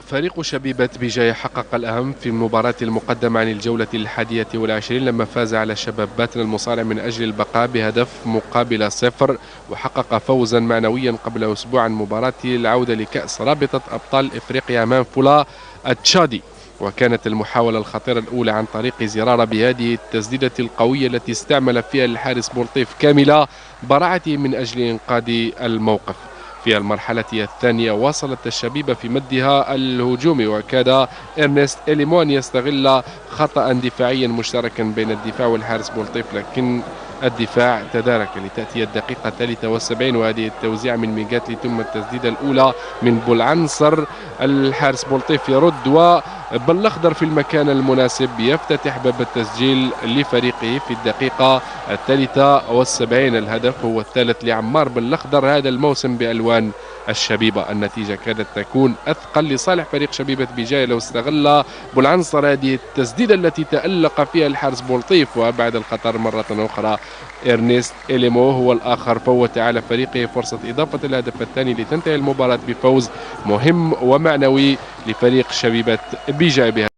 فريق شبيبة بجاية حقق الأهم في المباراة المقدمة عن الجولة 21 لما فاز على شباب باتنا المصارع من أجل البقاء بهدف مقابل 0، وحقق فوزا معنويا قبل أسبوع عن مباراة العودة لكأس رابطة أبطال إفريقيا أمام فولا التشادي. وكانت المحاولة الخطيرة الأولى عن طريق زرارة بهذه التسديدة القوية التي استعمل فيها الحارس بولطيف كاملة براعته من أجل إنقاذ الموقف. في المرحلة الثانية واصلت الشبيبة في مدها الهجومي، وكاد إرنست إليمون يستغل خطأ دفاعيا مشتركا بين الدفاع والحارس بولطيف، لكن الدفاع تدارك لتأتي الدقيقة 73 وهذه التوزيع من ميغاتلي ثم التسديدة الأولى من بولعنصر. الحارس بولطيف يرد وبالأخضر في المكان المناسب يفتتح باب التسجيل لفريقه في الدقيقة 73. الهدف هو الثالث لعمار بالأخضر هذا الموسم بألوان الشبيبة. النتيجة كانت تكون أثقل لصالح فريق شبيبة بجاية لو استغل بولعنصر هذه التسديدة التي تألق فيها الحارس بولطيف، وأبعد الخطر مرة أخرى إرنست إليمو هو الآخر، فوت على فريقه فرصة إضافة الهدف الثاني لتنتهي المباراة بفوز مهم ومعنوي لفريق شبيبة بجاية.